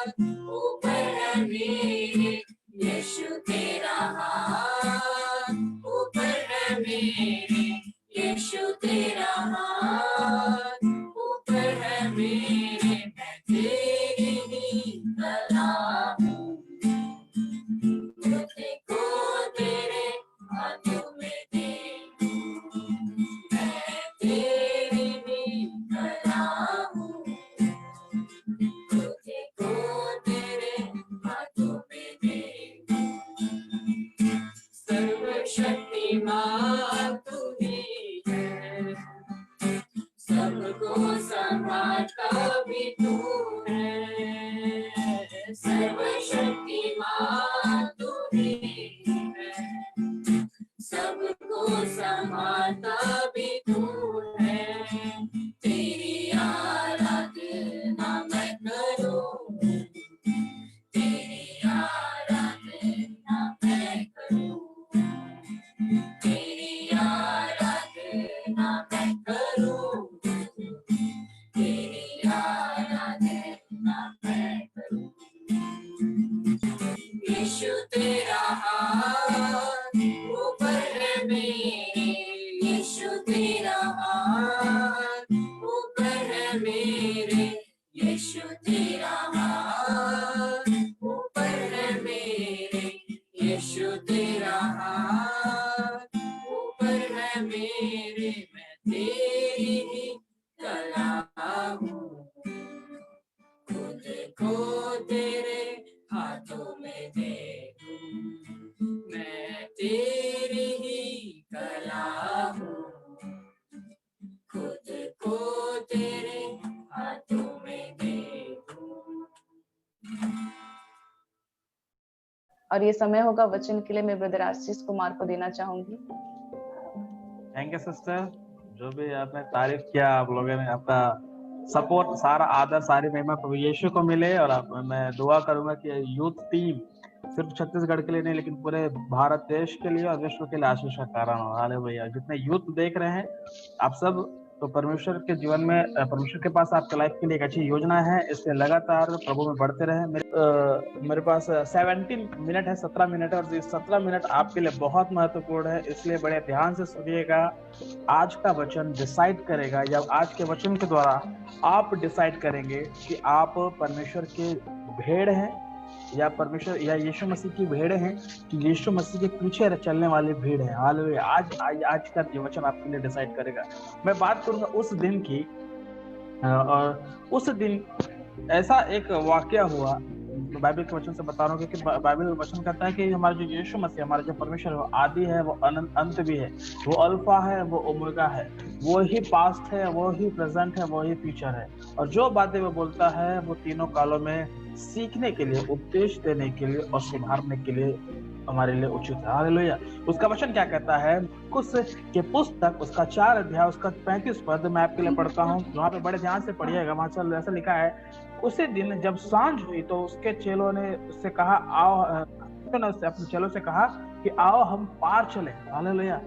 ऊपर है मेरे यीशु तेरा हाथ, ऊपर है मेरे यीशु तेरा हाथ, ऊपर है मेरे, मैं तेरी ही कला हूँ, खुद को तेरे हाथों में दे दूं, मैं तेरी ही कला हूँ, खुद को तेरे हाथों में दे दूं। सर्वशक्तिमान तू ही है, सबको संभालता भी तू है, सर्वशक्तिमान तू ही है, सबको संभालता भी तू है, तेरी आराधना मैं करूं, तेरी आराधना मैं करूं, तेरी आराधना मैं करूं, तेरी आराधना मैं करूं। यीशु तेरा हाथ ऊपर है मेरे, यीशु तेरा हाथ ऊपर है मेरे, यीशु तेरा हाथ ऊपर है मेरे, यीशु तेरा हाथ ऊपर है मेरे, मैं तेरी ही कला हूँ, खुद को तेरे हाथों में दे दूं, मैं तेरी ही कला हूँ, खुद को तेरे हाथों में दे दूं। और ये समय होगा वचन के लिए मैं ब्रदर आशीष कुमार को देना चाहूंगी। थैंक यू सिस्टर, जो भी आपने तारीफ किया, आप लोगों ने आपका सपोर्ट, सारा आदर, सारी महिमा प्रभु यीशु को मिले। और मैं दुआ करूंगा कि यूथ टीम सिर्फ छत्तीसगढ़ के लिए नहीं, लेकिन पूरे भारत देश के लिए और विश्व के लिए आशीष का कारण हो। हालेलुया। जितने यूथ देख रहे हैं आप सब, तो परमेश्वर के जीवन में, परमेश्वर के पास आपके लाइफ के लिए एक अच्छी योजना है, इसलिए लगातार प्रभु में बढ़ते रहे। मेरे पास 17 मिनट है, 17 मिनट है, और 17 मिनट आपके लिए बहुत महत्वपूर्ण है, इसलिए बड़े ध्यान से सुनिएगा। आज का वचन डिसाइड करेगा, या आज के वचन के द्वारा आप डिसाइड करेंगे कि आप परमेश्वर के भेड़ हैं या परमेश्वर या यीशु मसीह की भेड़ें हैं, कि यीशु मसीह के पीछे चलने वाली भीड़ है। हालेलुया। आज का ये वचन आपके लिए डिसाइड करेगा। मैं बात करूंगा उस दिन की, और उस दिन ऐसा एक वाकया हुआ, बाइबल के वचन से बता रहा हूँ, क्योंकि बाइबल वचन कहता है कि हमारा जो यीशु मसीह, हमारा जो परमेश्वर है, वो आदि है, वो अंत भी है, वो अल्फा है, वो ओमेगा है, वो ही पास्ट है, वो ही प्रेजेंट है, वो ही फ्यूचर है। और जो बातें वो बोलता है वो तीनों कालों में सीखने के लिए, उपदेश देने के लिए और सुधारने के लिए हमारे लिए उचित है। हालेलुया। उसका वचन क्या कहता है? कुछ के पुस्तक उसका 4 अध्याय उसका 35 पद मैं आपके लिए पढ़ता हूँ, वहां पे बड़े ध्यान से पढ़िएगा। वहां से ऐसा लिखा है, उसी दिन जब सांझ हुई तो उसके चेलों ने उससे कहा, आओ, ने उससे अपने चेलों से कहा कि आओ हम पार चले। हालेलुया।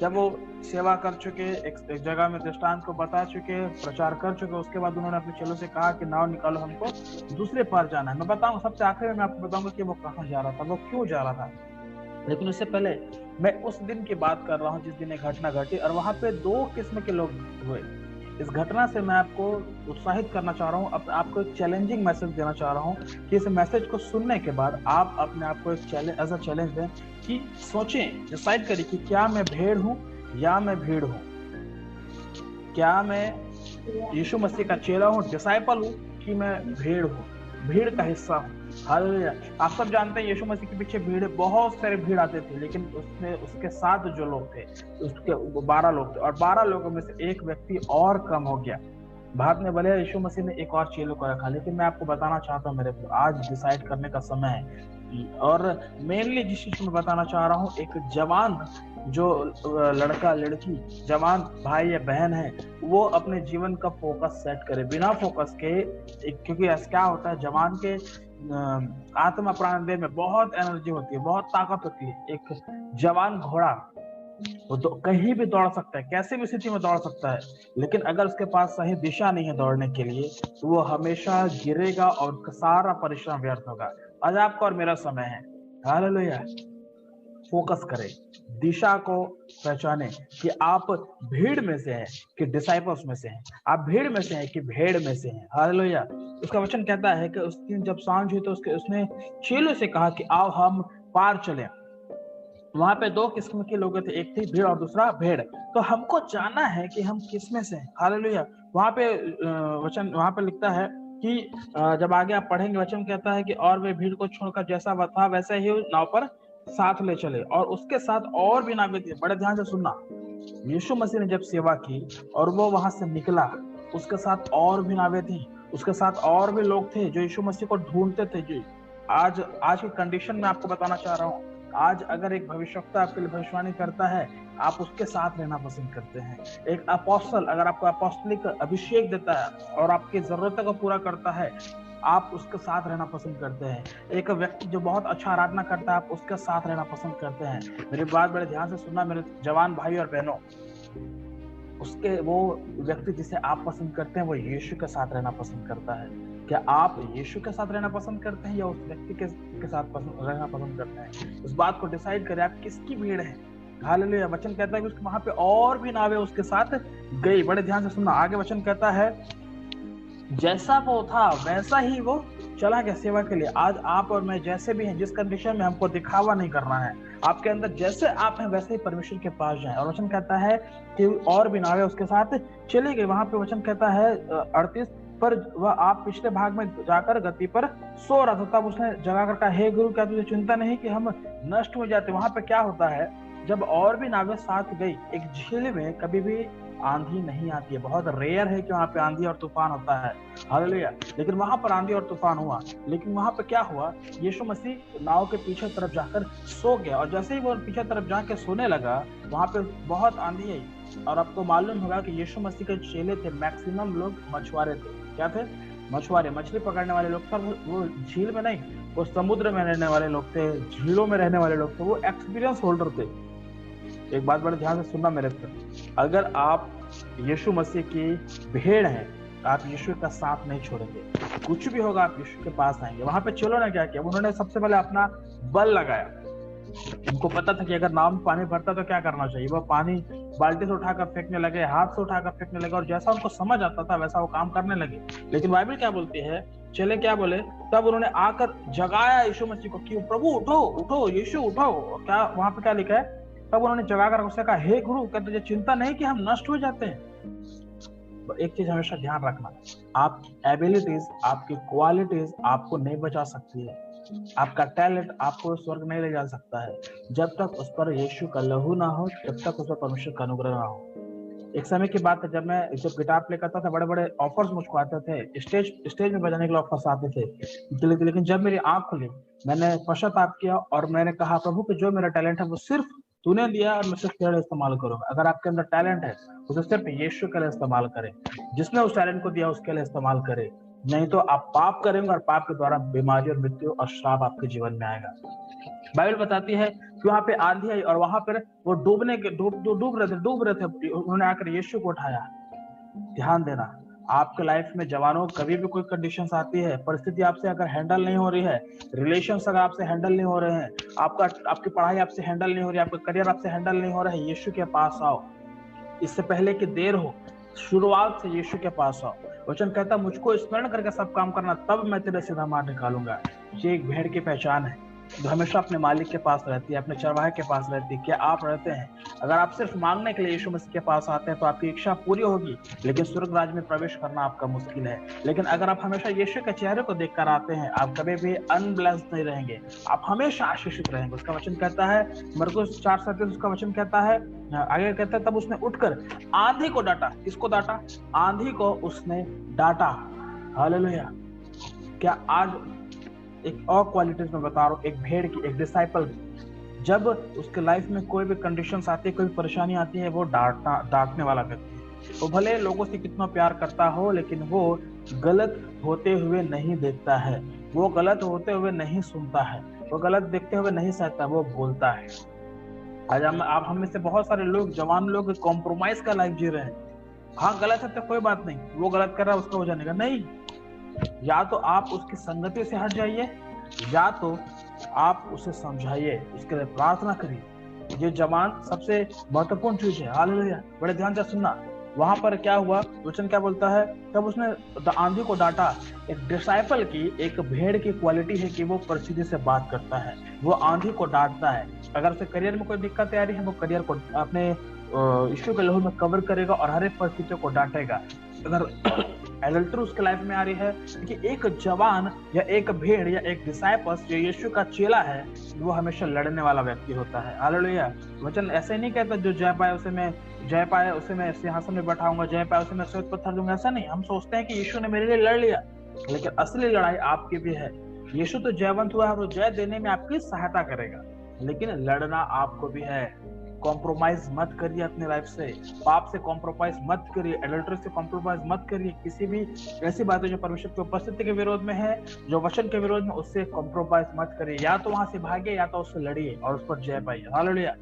जब वो सेवा कर चुके, एक जगह में दृष्टांत को बता चुके, प्रचार कर चुके, उसके बाद उन्होंने अपने चेलों से कहा कि नाव निकालो, हमको दूसरे पार जाना है। मैं बताऊंगा, सबसे आखिर में मैं आपको बताऊंगा कि वो कहाँ जा रहा था, वो क्यों जा रहा था। लेकिन उससे पहले मैं उस दिन की बात कर रहा हूँ जिस दिन एक घटना घटी, और वहां पे 2 किस्म के लोग हुए। इस घटना से मैं आपको उत्साहित करना चाह रहा हूँ, आपको एक चैलेंजिंग मैसेज देना चाह रहा हूँ कि इस मैसेज को सुनने के बाद आप अपने आप को एक ऐसा चैलेंज दें कि सोचें, डिसाइड करें कि क्या मैं भेड़ हूँ या मैं भीड़ हूँ, क्या मैं यीशु मसीह का चेला हूँ, डिसाइपल हूँ, कि मैं भीड़ हूँ, भीड़ का हिस्सा हूँ। हालेलुया। आप सब जानते हैं यीशु मसीह के पीछे भीड़, बहुत सारे भीड़ आते थे, लेकिन उसके साथ जो लोग थे, उसके 12 लोग थे, और 12 लोगों में से एक व्यक्ति और कम हो गया। बाद में भले यीशु मसीह ने एक और चेलों को रखा, लेकिन मैं आपको बताना चाहता हूँ, मेरे आज डिसाइड करने का समय है। और मेनली जिस चीज में बताना चाह रहा हूँ, एक जवान जो लड़का लड़की, जवान भाई या बहन है, वो अपने जीवन का फोकस सेट करे, बिना फोकस के। क्योंकि ऐसा क्या होता है, जवान के आत्मा प्राण देह में बहुत एनर्जी होती है, बहुत ताकत होती है। एक जवान घोड़ा वो तो कहीं भी दौड़ सकता है, कैसे भी स्थिति में दौड़ सकता है, लेकिन अगर उसके पास सही दिशा नहीं है दौड़ने के लिए तो वो हमेशा गिरेगा और उसका सारा परिश्रम व्यर्थ होगा। आज आपका और मेरा समय है, हालेलुया। फोकस करें, दिशा को पहचाने कि आप भीड़ में से हैं कि डिसाइपल्स में से हैं, आप भीड़ में से हैं कि भेड़ में से हैं, हालेलुया। उसका वचन कहता है कि उस दिन जब सांझ हुई तो उसने चेलों से कहा कि आओ हम पार चलें। वहां पे दो किस्म के लोग थे, एक थी भीड़ और दूसरा भेड़। तो हमको जानना है कि हम किस में से हैं, हालेलुया। वहां पे वचन वहां पे लिखता है कि जब आगे आप पढ़ेंगे वचन कहता है कि और वे भीड़ को छोड़कर जैसा वह था वैसे ही नाव पर साथ ले चले और उसके साथ और भी नावें थी। बड़े ध्यान से सुनना, यीशु मसीह ने जब सेवा की और वो वहां से निकला, उसके साथ और भी नावें थी, उसके साथ और भी लोग थे जो यीशु मसीह को ढूंढते थे। जी आज की कंडीशन में आपको बताना चाह रहा हूँ, आज अगर एक भविष्यवक्ता आपके लिए भविष्यवाणी करता है, आप उसके साथ रहना पसंद करते हैं। एक अपोस्टल अगर आपको अपोस्टलिक अभिषेक देता है और आपकी जरूरतों को पूरा करता है, आप उसके साथ रहना पसंद करते हैं। एक व्यक्ति जो बहुत अच्छा आराधना करता है, आप उसके साथ रहना पसंद करते हैं। मेरी बात बड़े ध्यान से सुनना मेरे जवान भाई और बहनों, उसके वो व्यक्ति जिसे आप पसंद करते हैं वो यीशु के साथ रहना पसंद करता है। क्या आप यीशु के साथ रहना पसंद करते हैं या उस व्यक्ति के साथ रहना पसंद करते हैं? उस बात को डिसाइड करें, आप किसकी भीड़ है। हालेलुया। वचन कहता है कि वहां पे और भी नावें उसके साथ गई। बड़े ध्यान से सुनना, आगे वचन कहता है जैसा वो था वैसा ही वो चला गया सेवा के लिए। आज आप और मैं जैसे भी हैं, जिस कंडीशन में, हमको दिखावा नहीं करना है। आपके अंदर जैसे आप हैं वैसे ही परमेश्वर के पास जाएं। और वचन कहता है कि और भी नावें उसके साथ चले गए। वहां पे वचन कहता है 38 पर वह आप पिछले भाग में जाकर गति पर सो रहा था, तब उसने जगा कर कहा, हे गुरु क्या तुझे चिंता नहीं कि हम नष्ट हो जाते। वहां पे क्या होता है, जब और भी नावें साथ गई, एक झील में कभी भी आंधी नहीं आती है। बहुत रेयर है कि वहां पे आंधी और तूफान होता है, हालेलुया। लेकिन वहां पर आंधी और तूफान हुआ। लेकिन वहां पे क्या हुआ, यीशु मसीह नाव के पीछे तरफ जाकर सो गया। और जैसे ही वो पीछे तरफ जाके सोने लगा, वहां पे बहुत आंधी आई। और आपको मालूम होगा कि यीशु मसीह के चेले थे, मैक्सिमम लोग मछुआरे थे। क्या थे? मछुआरे, मछली पकड़ने वाले लोग थे। वो झील में नहीं, वो समुद्र में रहने वाले लोग थे, झीलों में रहने वाले लोग थे। वो एक्सपीरियंस होल्डर थे। एक बात बड़े ध्यान से सुनना मेरे फ्रेंड, अगर आप यीशु मसीह की भेड़ हैं, आप यीशु का साथ नहीं छोड़ेंगे। कुछ भी होगा आप यीशु के पास आएंगे। वहां पे चेलों ने क्या किया, उन्होंने सबसे पहले अपना बल लगाया। उनको पता था कि अगर नाव में पानी भरता तो क्या करना चाहिए। वो पानी बाल्टी से उठाकर फेंकने लगे, हाथ से उठाकर फेंकने लगे, और जैसा उनको समझ आता था वैसा वो काम करने लगे। लेकिन बाइबल क्या बोलती है, चले क्या बोले, तब उन्होंने आकर जगाया यीशु मसीह को कि प्रभु उठो उठो, यीशु उठो। क्या वहां पे क्या लिखा है, तब उन्होंने जगाकर उससे कहा, हे गुरु क्या तुझे चिंता नहीं कि हम नष्ट हो जाते हैं। तो एक चीज हमेशा ध्यान रखना, आपकी एबिलिटीज, आपकी क्वालिटीज आपको नहीं बचा सकती है। आपका टैलेंट आपको स्वर्ग नहीं ले जा सकता है। जब तक उस पर यीशु का लहू ना हो, तब तक उस पर परमेश्वर का अनुग्रह ना हो। एक समय की बात है, जब मैं गिटार प्ले करता था, बड़े बड़े ऑफर्स मुझको आते थे, स्टेज में बजाने के लिए ऑफर्स आते थे। लेकिन जब मेरी आंख खुली, मैंने पश्चाताप किया और मैंने कहा, प्रभु कि जो मेरा टैलेंट है वो सिर्फ तूने दिया और मैं सिर्फ तेरा इस्तेमाल करूंगा। अगर आपके अंदर टैलेंट है उसे सिर्फ यीशु के लिए इस्तेमाल करें। जिसने उस टैलेंट को दिया उसके लिए इस्तेमाल करें, नहीं तो आप पाप करेंगे और पाप के द्वारा बीमारी और मृत्यु और श्राप आपके जीवन में आएगा। बाइबल बताती है कि वहां पे आंधी आई और वहां पर वो डूब रहे थे। उन्होंने आकर यीशु को उठाया। ध्यान देना, आपके लाइफ में जवानों कभी भी कोई कंडीशंस आती है, परिस्थिति आपसे अगर हैंडल नहीं हो रही है, रिलेशंस अगर आपसे हैंडल नहीं हो रहे हैं, आपकी पढ़ाई आपसे हैंडल नहीं हो रही है, आपका करियर आपसे हैंडल नहीं हो रहा है, यीशु के पास आओ। इससे पहले कि देर हो, शुरुआत से यीशु के पास आओ। वचन कहता, मुझको स्मरण करके सब काम करना, तब मैं तेरे सीधा मार्ग निकालूंगा। ये एक भेड़ की पहचान है जो हमेशा अपने मालिक के पास रहती है, अपने चरवाहे के पास रहती है। क्या आप रहते हैं? अगर आप सिर्फ मांगने के लिए यीशु मसीह के पास आते हैं तो आपकी इच्छा पूरी होगी, लेकिन स्वर्ग राज्य में प्रवेश करना आपका मुश्किल है। लेकिन अगर आप हमेशा यीशु के चेहरे को देखकर आते हैं, आप कभी भी अनब्लेस्ड नहीं रहेंगे, आप हमेशा आशीषित रहेंगे। उसका वचन कहता है, मरकुस 4:37, उसका वचन कहता है, आगे कहता है, तब उसने उठकर आंधी को डांटा। किसको डांटा? आंधी को उसने डांटा। हालेलुया। क्या आज एक और क्वालिटीज में बता रहा हूँ, एक भेड़ की, एक डिसाइपल की, जब उसके लाइफ में कोई भी कंडीशंस आती है, कोई परेशानी आती है, वो डांटने वाला व्यक्ति है। वो भले लोगों से कितना प्यार करता हो, लेकिन वो गलत होते हुए नहीं देखता है, वो गलत होते हुए नहीं सुनता है, वो गलत देखते हुए नहीं सहता, वो बोलता है। आज हम में से बहुत सारे लोग, जवान लोग कॉम्प्रोमाइज का लाइफ जी रहे हैं। हाँ गलत है तो कोई बात नहीं, वो गलत कर रहा है उसका हो जाने का नहीं, या तो आप उसकी संगति से हट जाइए या तो आप उसे समझाइए, उसके लिए प्रार्थना करिए। ये जवान सबसे महत्वपूर्ण चीज है। हालेलुया, बड़े ध्यान से सुनना। वहां पर क्या हुआ, वचन क्या बोलता है, तब उसने आंधी को डांटा। एक डिसाइपल की एक भेड़ की क्वालिटी है कि वो परिस्थिति से बात करता है, वो आंधी को डांटता है। अगर उसे करियर में कोई दिक्कत आ रही है, वो करियर को अपने इश्यू के लहू में कवर करेगा और हर एक परिस्थितियों को डांटेगा। अगर एडल्ट्री उसके लाइफ में आ रही है कि एक जवान या एक भेड़ या एक डिसाइपल्स जो यीशु का चेला है, वो हमेशा लड़ने वाला व्यक्ति होता है। हालेलुया। वचन ऐसे नहीं कहता जो जय पाए उसे मैं सिंहासन में बैठाऊंगा, जय पाए उसे मैं श्वेत पत्थर दूंगा। ऐसा नहीं, हम सोचते हैं कि यीशु ने मेरे लिए लड़ लिया, लेकिन असली लड़ाई आपकी भी है। यीशु तो जयवंत हुआ है, तो जय देने में आपकी सहायता करेगा, लेकिन लड़ना आपको भी है। कॉम्प्रोमाइज मत करिए अपनी लाइफ से, पाप से कॉम्प्रोमाइज मत करिए, एडल्ट्री से कॉम्प्रोमाइज मत करिए। किसी भी ऐसी बातें जो परमेश्वर की उपस्थिति के विरोध में है, जो वचन के विरोध में, उससे कॉम्प्रोमाइज मत करिए। या तो वहां से भागिए या तो उससे लड़िए और उस पर जय पाइए। हालेलुया।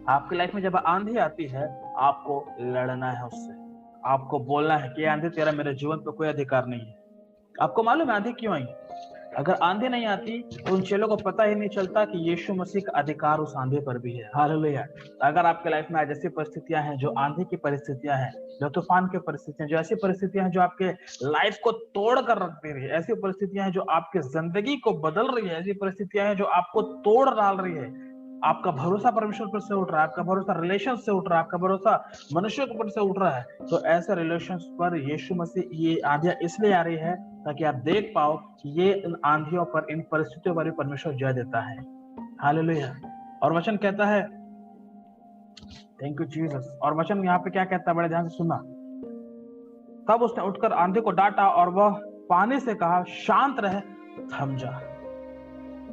आपकी लाइफ में जब आंधी आती है, आपको लड़ना है उससे, आपको बोलना है कि आंधी तेरा मेरे जीवन पर कोई अधिकार नहीं है। आपको मालूम है आंधी क्यों आई? अगर आंधी नहीं आती तो उन चेलों को पता ही नहीं चलता कि यीशु मसीह का अधिकार उस आंधी पर भी है। हालेलुया। अगर आपके लाइफ में आज ऐसी परिस्थितियां हैं जो आंधी की परिस्थितियां हैं, जो तूफान की परिस्थितियां, जो ऐसी परिस्थितियां हैं जो आपके लाइफ को तोड़ कर रख दे रही है, ऐसी परिस्थितियां हैं जो आपके जिंदगी को बदल रही है, ऐसी परिस्थितियां हैं जो आपको तोड़ डाल रही है, आपका भरोसा परमेश्वर पर से उठ रहा है, आपका भरोसा रिलेशन से उठ रहा है, आपका भरोसा मनुष्य के ऊपर से उठ रहा है, तो ऐसे रिलेशन पर यीशु मसीह ये आंधियां इसलिए आ रही है ताकि आप देख पाओ कि ये इन आंधियों पर, इन परिस्थितियों पर परमेश्वर जय देता है। हालेलुया। और वचन कहता है, थैंक यू जीसस, और वचन यहाँ पे क्या कहता है, बड़े ध्यान से सुनना। तब उसने उठकर आंधी को डांटा और वह पानी से कहा, शांत रह, थम जा।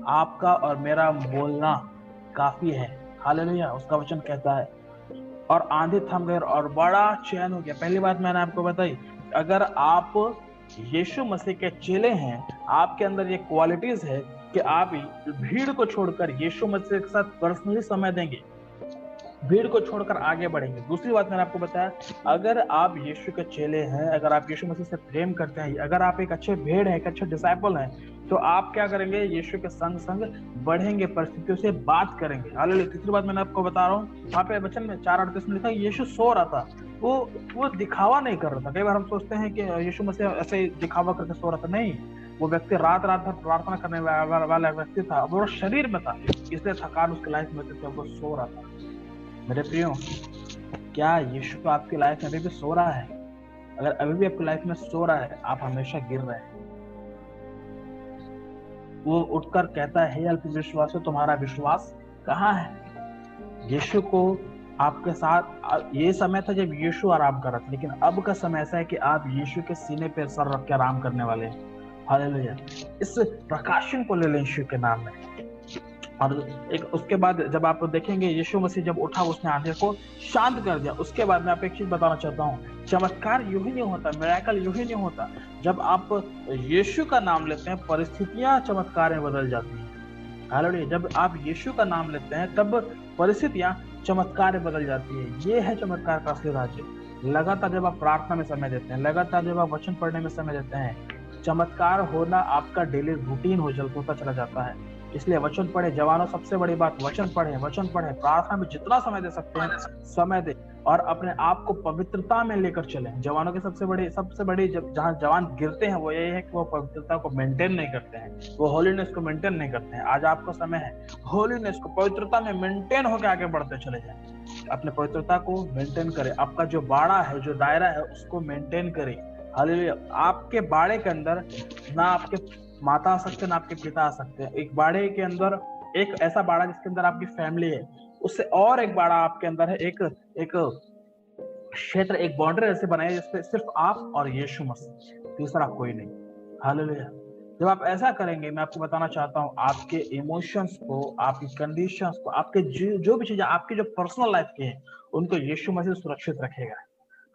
आपका और मेरा बोलना काफी है। हालेलुया। उसका वचन कहता है, और आंधी थम गई और बड़ा चैन हो गया। पहली बात मैंने आपको बताई, अगर आप यीशु मसीह के चेले हैं, आपके अंदर ये क्वालिटीज है कि आप भीड़ को छोड़कर यीशु मसीह के साथ पर्सनली समय देंगे, भीड़ को छोड़कर आगे बढ़ेंगे। दूसरी बात मैंने आपको बताया, अगर आप यीशु के चेले हैं, अगर आप यीशु मसीह से प्रेम करते हैं, अगर आप एक अच्छे भेड़ हैं, एक अच्छे डिसाइपल हैं, तो आप क्या करेंगे, यीशु के संग संग बढ़ेंगे, परिस्थितियों से बात करेंगे। हालेलुया। तीसरी बात मैंने आपको बता रहा हूँ, वहाँ पे वचन में 4:38 में लिखा, यीशु सो रहा था, वो दिखावा नहीं कर रहा था। कई बार हम सोचते हैं कि यीशु मसीह ऐसे दिखावा करके सो रहा था, नहीं, वो व्यक्ति रात भर प्रार्थना करने वाला व्यक्ति था, वो शरीर में था, इसलिए थकान उसकी लाइफ में थी, वो सो रहा था। मेरे प्रियो, क्या यीशु आपकी लाइफ में अभी भी सो रहा है? अगर अभी भी आपकी लाइफ में सो रहा है, आप हमेशा गिर रहे हैं। वो उठकर कहता है, हे अल्प विश्वासी, तुम्हारा विश्वास कहाँ है? यीशु को आपके साथ, ये समय था जब यीशु आराम कर रहा था, लेकिन अब का समय ऐसा है कि आप यीशु के सीने पे सर रख के आराम करने वाले हैं। हालेलुया। इस प्रकाशन को ले लें यीशु के नाम में। और एक उसके बाद जब आप देखेंगे, यीशु मसीह जब उठा, उसने आंधी को शांत कर दिया। उसके बाद मैं आपको एक चीज बताना चाहता हूँ, चमत्कार यूं ही नहीं होता, मिरेकल यूं ही नहीं होता। जब आप यीशु का नाम लेते हैं, परिस्थितियां चमत्कार में बदल जाती हैं। हालेलुया। जब आप यीशु का नाम लेते हैं, तब परिस्थितियां चमत्कार में बदल जाती है। ये है चमत्कार का असली राज्य। लगातार जब आप प्रार्थना में समय देते हैं, लगातार जब आप वचन पढ़ने में समय देते हैं, चमत्कार होना आपका डेली रूटीन होता चला जाता है। इसलिए वचन पढ़े। जवानों, सबसे बड़ी बात, वचन पढ़े, प्रार्थना में जितना समय दे सकते हैं समय दे, और अपने आप को पवित्रता में लेकर चले। जवानों की सबसे बड़ी जहाँ जवान गिरते हैं वो ये है कि वो पवित्रता को मेंटेन नहीं करते हैं, वो होलीनेस को मेंटेन नहीं करते हैं। आज आपका समय है होलीनेस को, पवित्रता में मेंटेन होकर आगे बढ़ते चले जाए। अपने पवित्रता को मेंटेन करें, आपका जो बाड़ा है, जो दायरा है, उसको मेंटेन करें। हालेलुया। आपके बाड़े के अंदर ना आपके माता आ सकते, ना आपके पिता आ सकते हैं। एक बाड़े के अंदर, एक ऐसा बाड़ा जिसके अंदर आपकी फैमिली है, उससे और एक बाड़ा आपके अंदर है, एक क्षेत्र, एक बाउंड्री ऐसे बनाए जिसपे सिर्फ आप और यीशु मसीह, तीसरा कोई नहीं। हालेलुया। जब आप ऐसा करेंगे, मैं आपको बताना चाहता हूँ, आपके इमोशंस को, आपकी कंडीशंस को, आपके जो भी चीजें आपकी जो पर्सनल लाइफ की है, उनको यीशु मसीह सुरक्षित रखेगा।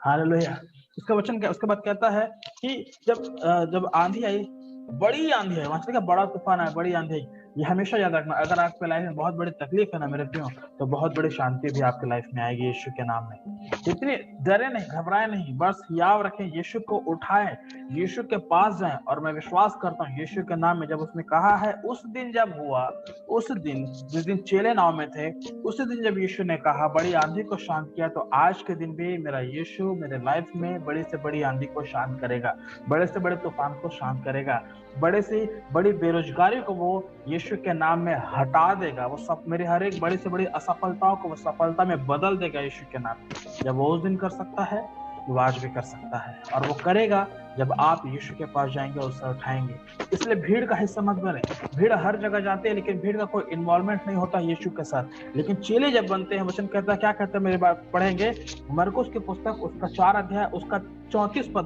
हालेलुया। उसका वचन क्या, उसके बाद कहता है कि जब आंधी आई बड़ी आंधी है, वहां से बड़ा तूफान है, बड़ी आंधी है। ये हमेशा याद रखना, अगर आपके लाइफ में बहुत बड़ी तकलीफ है ना मेरे प्रियो, तो बहुत बड़ी शांति भी आपके लाइफ में आएगी यीशु के नाम में। इतनी डरे नहीं, घबराए नहीं, बस याद रखें, यीशु को उठाएं, यीशु के पास जाएं। और मैं विश्वास करता हूँ यीशु के नाम में, जब उसने कहा है, उस दिन जब हुआ, उस दिन जिस दिन चेले नाव में थे, उस दिन जब यीशु ने कहा बड़ी आंधी को शांत किया, तो आज के दिन भी मेरा यीशु मेरे लाइफ में बड़ी से बड़ी आंधी को शांत करेगा, बड़े से बड़े तूफान को शांत करेगा, बड़े से बड़ी बेरोजगारी को वो यीशु के नाम में हटा देगा। वो सब मेरे हर एक बड़ी से बड़ी असफलताओं को वो सफलता में बदल देगा यीशु के नाम। जब वो उस दिन कर सकता है, वो आज भी कर सकता है, और वो करेगा जब आप यीशु के पास जाएंगे और उसे उठाएंगे। इसलिए भीड़ का हिस्सा मत बने। भीड़ हर जगह जाती है, लेकिन भीड़ का कोई इन्वॉल्वमेंट नहीं होता यीशु के साथ। लेकिन चेले जब बनते हैं, वचन कहता है, क्या कहता है, मेरी बात पढ़ेंगे, मरकुस की पुस्तक उसका 4 अध्याय उसका 34 पद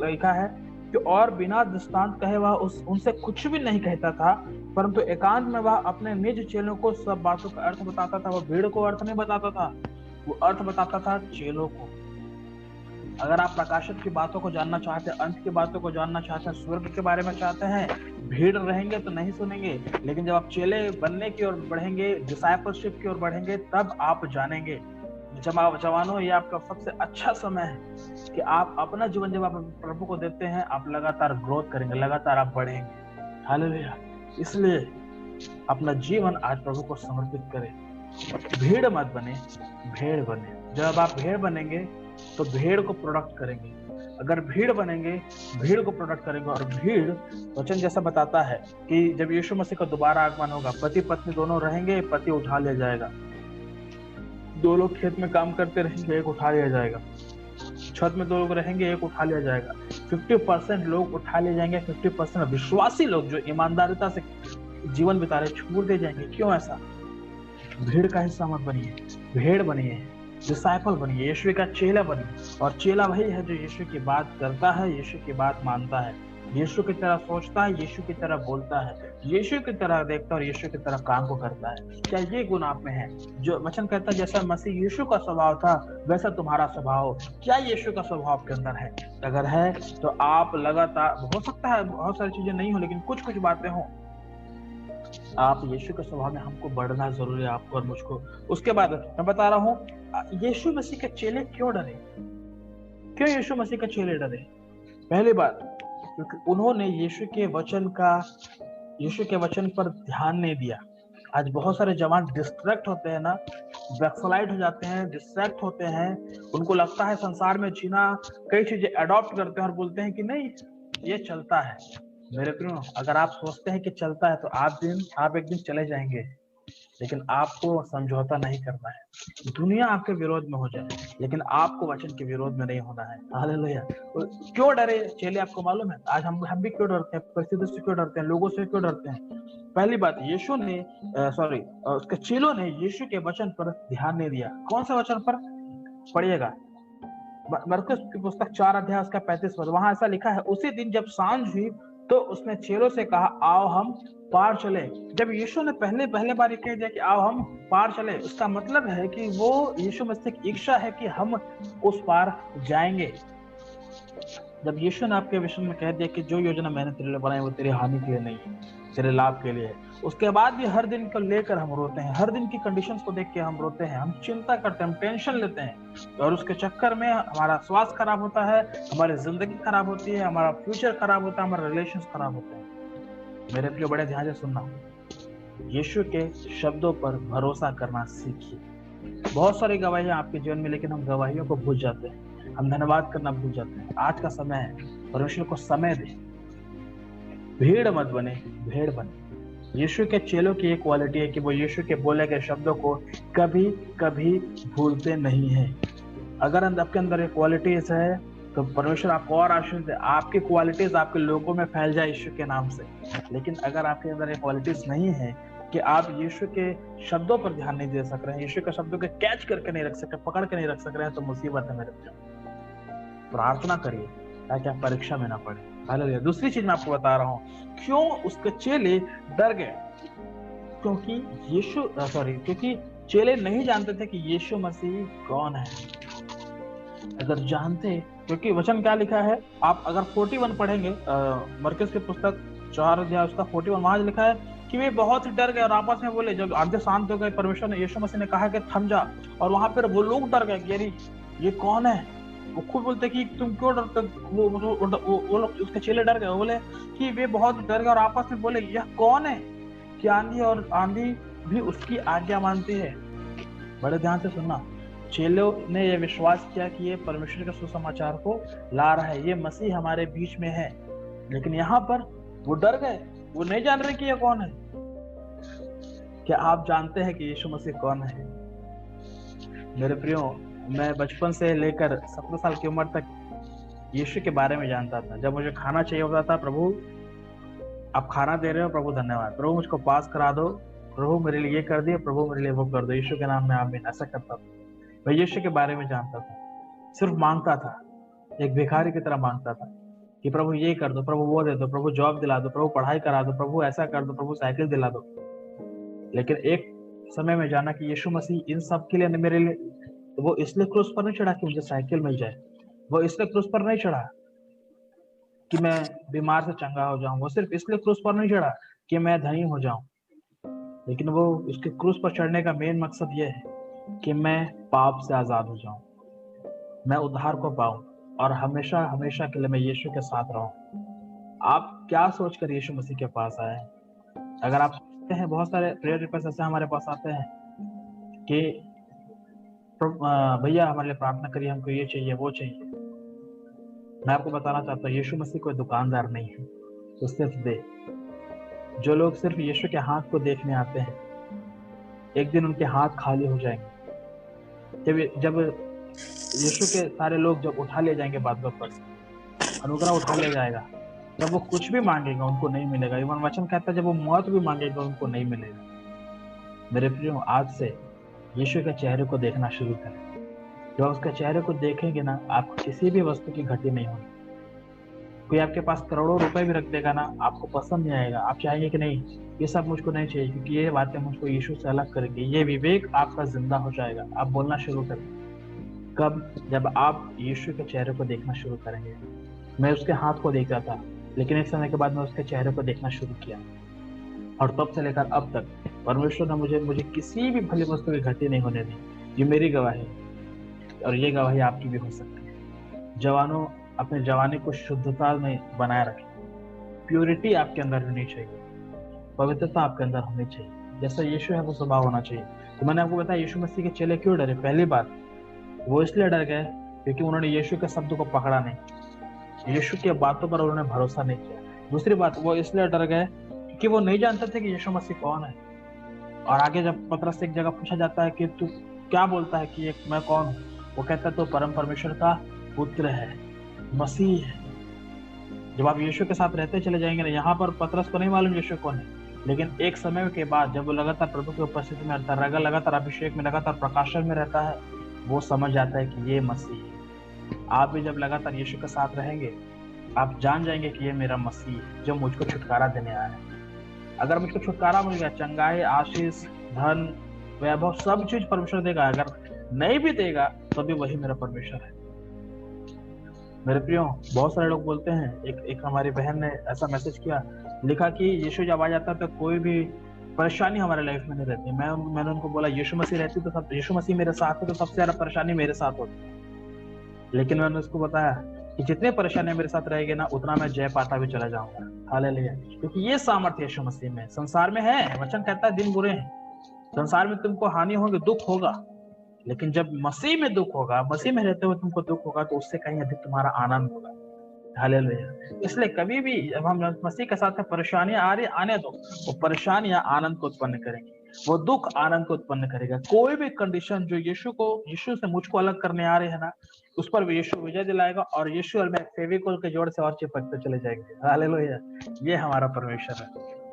लिखा है कि और बिना दृष्टांत कहे वह उनसे कुछ भी नहीं कहता था, परंतु एकांत में वह अपने निज चेलों को सब बातों का अर्थ बताता था। वह भीड़ को अर्थ नहीं बताता था, वो अर्थ बताता था चेलों को। अगर आप प्रकाशित की बातों को जानना चाहते हैं, अंत की बातों को जानना चाहते हैं, स्वर्ग के बारे में चाहते हैं, भीड़ रहेंगे तो नहीं सुनेंगे, लेकिन जब आप चेले बनने की ओर बढ़ेंगे, डिसाइपलशिप की ओर बढ़ेंगे, तब आप जानेंगे। जब आप जवानों, ये आपका सबसे अच्छा समय है कि आप अपना जीवन जब आप प्रभु को देते हैं, आप लगातार ग्रोथ करेंगे, लगातार आप बढ़ेंगे। हालेलुया। इसलिए अपना जीवन आज प्रभु को समर्पित करें। भीड़ मत बने, भेड़ बने। जब आप भेड़ बनेंगे तो भेड़ को प्रोडक्ट करेंगे। अगर भीड़ बनेंगे, भीड़ को प्रोडक्ट करेंगे। और भीड़, वचन जैसा बताता है कि जब यीशु मसीह का दोबारा आगमन होगा, पति पत्नी दोनों रहेंगे, पति उठा लिया जाएगा, 2 लोग खेत में काम करते रहेंगे, एक उठा लिया जाएगा, छत में 2 लोग रहेंगे, एक उठा लिया जाएगा। 50% लोग उठा लिए जाएंगे, 50% विश्वासी लोग जो ईमानदारिता से जीवन बिता रहे छोड़ दिए जाएंगे। क्यों ऐसा? भीड़ का हिस्सा मत बनिए, भेड़ बनिए, डिसाइपल बनिए, यीशु का चेला बनिए। और चेला वही है जो यीशु की बात करता है, यीशु की बात मानता है, यीशु की तरह सोचता है, यीशु की तरह बोलता है, यीशु की तरह देखता है और यीशु की तरह काम को करता है। क्या ये गुण आप में है? जो वचन कहता है जैसा मसीह यीशु का स्वभाव था वैसा तुम्हारा स्वभाव, क्या यीशु का स्वभाव आपके अंदर है? अगर है तो आप लगातार, हो सकता है बहुत सारी चीजें नहीं हो, लेकिन कुछ कुछ बातें हो, आप यीशु के स्वभाव में हमको बढ़ना जरूरी है, आपको और मुझको। उसके बाद मैं बता रहा हूँ, यीशु मसीह के चेले क्यों डरे? क्यों यीशु मसीह के चेले डरे? पहली बात, क्योंकि उन्होंने यीशु के वचन पर ध्यान नहीं दिया। आज बहुत सारे जवान डिस्ट्रैक्ट होते हैं ना, बैकस्लाइड हो जाते हैं, डिस्ट्रैक्ट होते हैं। उनको लगता है संसार में जीना, कई चीजें अडॉप्ट करते हैं और बोलते हैं कि नहीं ये चलता है। मेरे प्रियो, अगर आप सोचते हैं कि चलता है तो आप एक दिन चले जाएंगे, लेकिन आपको समझौता नहीं करना है। दुनिया आपके विरोध में हो जाए, लेकिन आपको वचन के विरोध में नहीं होना है। हालेलुया। तो क्यों डरे चेले? आपको मालूम है आज हम भी क्यों डरते हैं? परिस्थिति से क्यों डरते हैं? लोगों से क्यों डरते हैं? पहली बात, उसके चेलों ने यीशु के वचन पर ध्यान नहीं दिया। कौन सा वचन पर? पढ़िएगा, मरकुस की पुस्तक 4 अध्याय उसका 35 पद। वहां ऐसा लिखा है, उसी दिन जब सांझ हुई तो उसने चेलों से कहा, आओ हम पार चले। जब यीशु ने पहले बार कह दिया कि आओ हम पार चले, उसका मतलब है कि वो यीशु मसीह की इच्छा है कि हम उस पार जाएंगे। जब यीशु ने आपके विषय में कह दिया कि जो योजना मैंने तेरे लिए बनाई वो तेरी हानि के लिए नहीं है, तेरे लाभ के लिए है, उसके बाद भी हर दिन को लेकर हम रोते हैं, हर दिन की कंडीशंस को देख के हम रोते हैं, हम चिंता करते हैं, हम टेंशन लेते हैं, और उसके चक्कर में हमारा स्वास्थ्य खराब होता है, हमारी जिंदगी खराब होती है, हमारा फ्यूचर खराब होता है, हमारे रिलेशंस खराब होते हैं। मेरे प्रिय, बड़े ध्यान से सुनना, यीशु के शब्दों पर भरोसा करना सीखिए। बहुत सारी गवाहियां आपके जीवन में, लेकिन हम गवाहियों को भूल जाते हैं, हम धन्यवाद करना भूल जाते हैं। आज का समय है, परमेश्वर को समय दे। भीड़ मत बने, भेड़ बने। यीशु के चेलों की एक क्वालिटी है कि वो यीशु के बोले गए शब्दों को कभी कभी भूलते नहीं है। अगर आपके अंदर ये क्वालिटीज है तो परमेश्वर आपको और आशीष दे, आपकी क्वालिटीज आपके लोगों में फैल जाए यीशु के नाम से। लेकिन अगर आपके अंदर ये क्वालिटीज नहीं है कि आप यीशु के शब्दों पर ध्यान नहीं दे सक रहे हैं, यीशु के शब्दों के कैच करके नहीं रख सक रहे, पकड़ के नहीं रख सक रहे हैं, तो मुसीबत है मेरे प्रिय। प्रार्थना करिए ताकि आप परीक्षा में ना पड़े। हालेलुया। दूसरी चीज मैं आपको बता रहा हूँ, क्यों उसके चेले डर गए? क्योंकि चेले नहीं जानते थे कि यीशु मसीह कौन है। अगर जानते, क्योंकि वचन क्या लिखा है, आप अगर 41 पढ़ेंगे, मरकुस की पुस्तक 4 अध्याय उसका 41 वहां लिखा है कि वे बहुत ही डर गए और आपस में बोले। जब आंधी शांत हो गए, परमेश्वर ने, यीशु मसीह ने कहा कि थम जा, और वहां पर वो लोग डर गए कि अरे ये कौन है। वो खुद बोलते कि तुम क्यों डरते, वो लोग उसके चेले डर गए। वो बोले कि वे बहुत डर गए और आपस में बोले यह कौन है कि आंधी भी उसकी आज्ञा मानती है। बड़े ध्यान से सुनना, चेलों ने यह विश्वास किया कि ये परमेश्वर के सुसमाचार को ला रहा है, ये मसीह हमारे बीच में है। लेकिन यहाँ पर वो डर गए, वो नहीं जान रहे कि ये कौन है। क्या आप जानते हैं कि यीशु मसीह कौन है? मेरे प्रियो, मैं बचपन से लेकर 17 साल की उम्र तक यीशु के बारे में जानता था। जब मुझे खाना चाहिए होता था, प्रभु आप खाना दे रहे हो, प्रभु धन्यवाद, प्रभु मुझको पास करा दो, प्रभु मेरे लिए ये कर दिए, प्रभु मेरे लिए वो कर दो, यीशु के नाम में आमीन, ऐसा करता था। मैं यीशु के बारे में जानता था, सिर्फ मांगता था, एक भिखारी की तरह मांगता था कि प्रभु ये कर दो, प्रभु वो दे दो, प्रभु जॉब दिला दो, प्रभु पढ़ाई करा दो, प्रभु ऐसा कर दो, प्रभु साइकिल दिला दो। लेकिन एक समय में जाना कि यीशु मसीह इन सब के लिए, मेरे लिए, तो वो इसलिए क्रूस पर नहीं चढ़ा कि मुझे साइकिल मिल जाए, वो इसलिए क्रूस पर नहीं चढ़ा कि मैं बीमार से चंगा हो जाऊं, वो सिर्फ इसलिए क्रूस पर नहीं चढ़ा कि मैं धनी हो जाऊं, लेकिन वो उसके क्रूस पर चढ़ने का मेन मकसद ये है कि मैं पाप से आजाद हो जाऊं, मैं उद्धार को पाऊं और हमेशा हमेशा के लिए मैं यीशु के साथ रहूं। आप क्या सोचकर यीशु मसीह के पास आए? अगर आप सोचते हैं, बहुत सारे प्रेयर रिक्वेस्ट ऐसे हमारे पास आते हैं कि भैया हमारे लिए प्रार्थना करिए, हमको ये चाहिए वो चाहिए। मैं आपको बताना चाहता हूँ, यीशु मसीह कोई दुकानदार नहीं है तो सिर्फ दे। जो लोग सिर्फ यीशु के हाथ को देखने आते हैं, एक दिन उनके हाथ खाली हो जाएंगे। जब यीशु के सारे लोग जब उठा ले जाएंगे बात पर, अनुग्रह उठा ले जाएगा, जब वो कुछ भी मांगेगा उनको नहीं मिलेगा। इवन वचन कहता है जब वो मौत भी मांगेगा उनको नहीं मिलेगा। मेरे प्रियो, आज से यीशु के चेहरे को देखना शुरू करें। जब उसके चेहरे को देखेंगे ना, आपको किसी भी वस्तु की घटी नहीं होगी। कोई आपके पास करोड़ों रुपए भी रख देगा ना, आपको पसंद नहीं आएगा, आप चाहेंगे कि नहीं ये सब मुझको नहीं चाहिए, क्योंकि ये बातें मुझको यीशु से अलग करेंगे। ये विवेक आपका जिंदा हो जाएगा, आप बोलना शुरू करेंगे। कब? जब आप यीशु के चेहरे को देखना शुरू करेंगे। मैं उसके हाथ को देखता था, लेकिन एक समय के बाद मैं उसके चेहरे को देखना शुरू किया, और तब से लेकर अब तक परमेश्वर ने मुझे किसी भी भली वस्तु की घटी नहीं होने दी। ये मेरी गवाही है, और ये गवाही आपकी भी हो सकती है। जवानों, अपने जवानी को शुद्धता में बनाए रखें। प्योरिटी आपके अंदर होनी चाहिए, पवित्रता आपके अंदर होनी चाहिए, जैसा यीशु है वो स्वभाव होना चाहिए। तो मैंने आपको बताया यीशु मसीह के चेले क्यों डरे। पहली बात, वो इसलिए डर गए क्योंकि उन्होंने यीशु के शब्द को पकड़ा नहीं, यीशु की बातों पर उन्होंने भरोसा नहीं किया। दूसरी बात, वो इसलिए डर गए क्योंकि वो नहीं जानते थे कि यीशु मसीह कौन है। और आगे जब पतरस से एक जगह पूछा जाता है कि तू क्या बोलता है कि मैं कौन हूँ, वो कहता है तो परम परमेश्वर का पुत्र है, मसीह है। जब आप यीशु के साथ रहते चले जाएंगे ना, यहाँ पर पतरस को नहीं मालूम यीशु कौन है, लेकिन एक समय के बाद जब वो लगातार प्रभु की उपस्थिति में रहता है, लगातार अभिषेक में, लगातार प्रकाशन में रहता है, वो समझ जाता है कि ये मसीह है। आप भी जब लगातार यीशु के साथ रहेंगे, आप जान जाएंगे कि ये मेरा मसीह है जो मुझको छुटकारा देने आया है। अगर मुझको छुटकारा मिल गया, चंगाई, आशीष, धन, वैभव, सब चीज परमेश्वर देगा। अगर नहीं भी देगा तो भी वही मेरा परमेश्वर है। मेरे प्रियो, बहुत सारे लोग बोलते हैं, एक हमारी बहन ने ऐसा मैसेज किया, लिखा कि यीशु जब आ जाता तो कोई भी परेशानी हमारे लाइफ में नहीं रहती। मैंने उनको बोला यीशु मसीह रहती तो सब, यीशु मसीह मेरे साथ है तो सबसे ज्यादा परेशानी मेरे साथ होती। लेकिन मैंने उसको बताया कि जितने परेशानियां मेरे साथ रहेगी ना, उतना मैं जय पाता भी चला जाऊंगा। हालेलुया। क्योंकि ये सामर्थ्य यीशु मसीह में, संसार में है। वचन कहता है दिन बुरे हैं, संसार में तुमको हानि होगी, दुख होगा, लेकिन जब मसीह में दुख होगा, मसीह में रहते हुए तुमको दुख होगा, तो उससे कहीं अधिक तुम्हारा आनंद होगा। हालेलुया। इसलिए कभी भी जब हम मसीह के साथ परेशानियां आ रही, आने दो, वो परेशानियां आनंद को उत्पन्न करेंगी, वो दुख आनंद को उत्पन्न करेगा। कोई भी कंडीशन जो यीशु से मुझको अलग करने आ रहे हैं ना, उस पर भी यीशु विजय दिलाएगा, और यीशु और मैं फेविकोल के जोड़ से और चिपकते चले जाएंगे। हालेलुया। ये हमारा परमेश्वर है।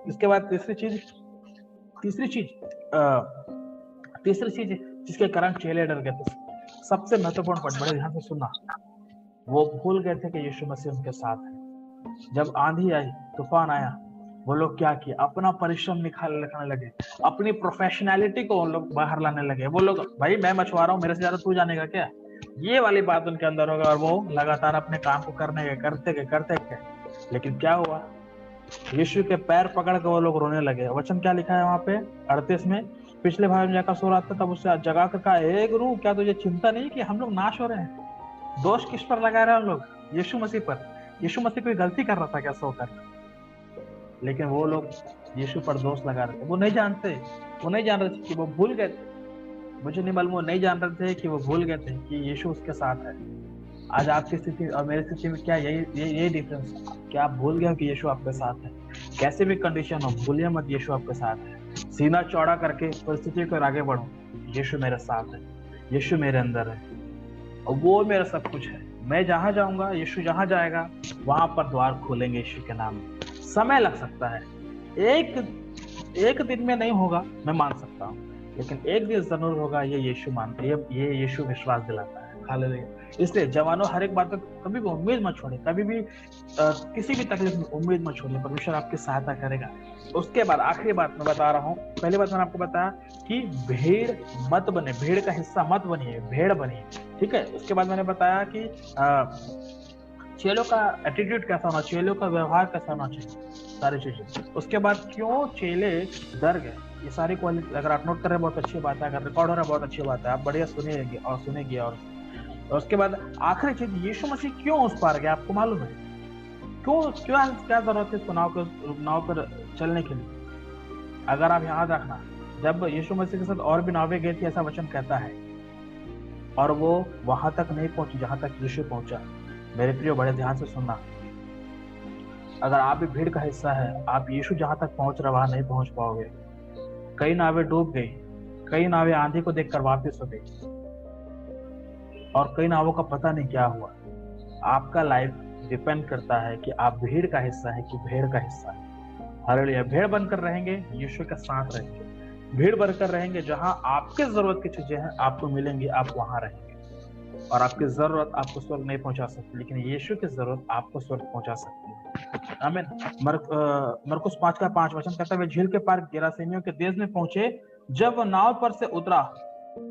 इसके बाद तीसरी चीज जिसके कारण चेले डर गए थे, सबसे महत्वपूर्ण पॉइंट, बड़े ध्यान से सुनना, वो भूल गए थे कि यीशु मसीह उनके साथ है। जब आंधी आई, तूफान आया, वो लोग क्या किए? अपना परिश्रम निकालने लगे, अपनी प्रोफेशनैलिटी को उन लोग बाहर लाने लगे। वो लोग, भाई मैं मछुआ रहा हूँ, मेरे से ज्यादा तू जानेगा क्या? ये वाली बात उनके अंदर होगा, और वो लगातार अपने काम को करते गए। लेकिन क्या हुआ? यीशु के पैर पकड़ के वो लोग रोने लगे। वचन क्या लिखा है वहां पे 38 में, पिछले भाग में जाकर सो रहा था, तब उससे जगा कर कहा, हे गुरु, क्या तुझे चिंता नहीं कि हम लोग नाश हो रहे हैं? दोष किस पर लगा रहे हैं हम लोग? यीशु मसीह पर। यीशु मसीह कोई गलती कर रहा था क्या सोकर? लेकिन वो लोग यीशु पर दोष लगा रहे थे। वो नहीं जान रहे थे कि वो भूल गए थे। मुझे नहीं मालूम, वो नहीं जान रहे थे कि वो भूल गए थे कि यीशु उसके साथ है। आज आपकी स्थिति और मेरी स्थिति में क्या यही डिफरेंस है? क्या आप भूल गए हो कि यीशु आपके साथ है? कैसे भी कंडीशन हो, भूलिए मत यीशु आपके साथ है। सीना चौड़ा करके परिस्थिति को आगे बढ़ो, यीशु मेरे साथ है, यीशु मेरे अंदर है और वो मेरा सब कुछ है। मैं जहां जाऊंगा, यीशु जहां जाएगा, वहां पर द्वार खोलेंगे यीशु के नाम में। समय लग सकता है, एक दिन में नहीं होगा, मैं मान सकता हूँ, लेकिन एक दिन जरूर होगा। ये यीशु विश्वास दिलाता है। हालेलुया। इसलिए जवानों, हर एक बात पर कभी भी उम्मीद मत छोड़े, कभी भी किसी भी तकलीफ में उम्मीद मत छोड़िए, परमेश्वर आपकी सहायता करेगा। उसके बाद आखिरी बात मैं बता रहा हूँ। पहली बात मैंने आपको बताया कि भीड़ मत बने, भीड़ का हिस्सा मत बनिए, भेड़ बनिए, ठीक है। उसके बाद मैंने बताया कि चेलों का एटीट्यूड कैसा होना, चेलों का व्यवहार कैसा होना चाहिए, सारी चीजें। उसके बाद क्यों चेले डर गए, ये सारी क्वालिटी अगर आप नोट कर रहे हैं बहुत अच्छी बात है, अगर रिकॉर्ड हो रहा है बहुत अच्छी बात है, आप बढ़िया सुनेंगे। और उसके बाद आखिरी चीज, यीशु मसीह क्यों उस पार गया, आपको मालूम है? क्या जरूरत है नाव पर चलने के लिए? अगर आप याद रखना, जब यीशु मसीह के साथ और भी नावें गई थी, ऐसा वचन कहता है, और वो वहां तक नहीं पहुंची जहां तक यीशु पहुंचा। मेरे प्रियो, बड़े ध्यान से सुनना, अगर आप भी भीड़ का हिस्सा है, आप यीशु जहां तक पहुंच रहे वहां नहीं पहुंच पाओगे। कई नावें डूब गई, कई नावें आंधी को देखकर वापस हो गई, और कई नावों का पता नहीं क्या हुआ। आपका लाइफ डिपेंड करता है कि आप भीड़ का हिस्सा है कि भेड़ का हिस्सा है। हालेलुया। भेड़ बनकर रहेंगे, यीशु के साथ रहेंगे। भीड़ बनकर रहेंगे, जहां आपके जरूरत की चीजें हैं आपको मिलेंगी, आप वहां रहेंगे। और आपकी जरूरत आपको स्वर्ग नहीं पहुंचा सकती, लेकिन यीशु की जरूरत आपको स्वर्ग पहुंचा सकती है। आमीन। मरकुस 5:5 वचन कहता है, वे झील के पार गेरासेनियों के देश में पहुंचे। जब वो नाव पर से उतरा,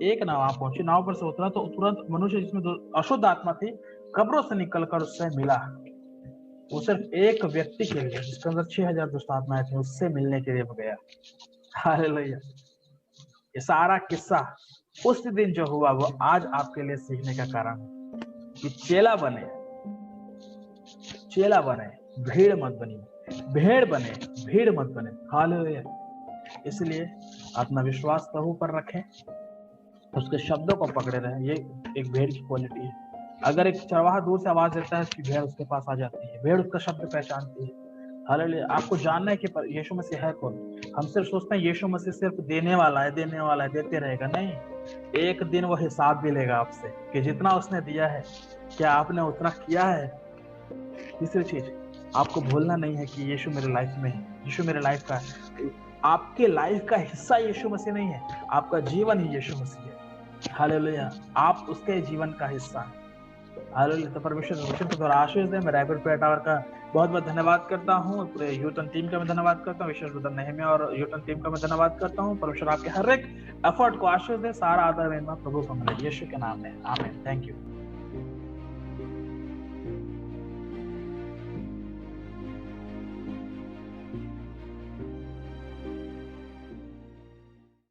एक नाव वहां पहुंची, नाव पर से उतरा तो तुरंत मनुष्य जिसमें अशुद्ध आत्मा थी कब्रों से निकलकर उससे मिला। वो सिर्फ एक व्यक्ति के लिए, जिसके अंदर 6000 दुष्ट आत्माएं थी, उससे मिलने के लिए गया। हालेलुया। ये सारा किस्सा उस दिन जो हुआ वो आज आपके लिए सीखने का कारण है कि चेला बने, भीड़ मत बनिए, भीड़ मत बने। हालेलुया। इसलिए अपना विश्वास प्रभु पर रखें, उसके शब्दों को पकड़े रहें। ये एक भेड़ की क्वालिटी है। अगर एक चरवाहा दूर से आवाज देता है, उसकी भेड़ उसके पास आ जाती है, भेड़ उसका शब्द पहचानती है। हालेलुया। आपको जानना है कि यीशु मसीह है कौन। हम सिर्फ सोचते हैं यीशु मसीह सिर्फ देने वाला है, देते रहेगा। नहीं, एक दिन वो हिसाब भी लेगा आपसे कि जितना उसने दिया है क्या आपने उतना किया है। तीसरी चीज, आपको भूलना नहीं है कि यीशु मेरे लाइफ में है, यीशु मेरे लाइफ का है। आपके लाइफ का हिस्सा यीशु मसीह नहीं है, आपका जीवन ही यीशु मसीह है। हालेलुया। आप उसके जीवन का हिस्सा है। हालेलुया। तो परमेश्वर वचन को थोड़ा आशीष दे। मैं रायपुर प्रेयर टावर का बहुत बहुत धन्यवाद करता हूँ, पूरे यूटर्न टीम का मैं धन्यवाद करता हूँ, विशेष ब्रदर नेहमिया और यूटर्न टीम का मैं धन्यवाद करता हूँ। परमेश्वर आपके हर एक एफर्ट को आशीष दे। सारा आदर महिमा प्रभु को मिले, यीशु के नाम में, आमीन। Thank you.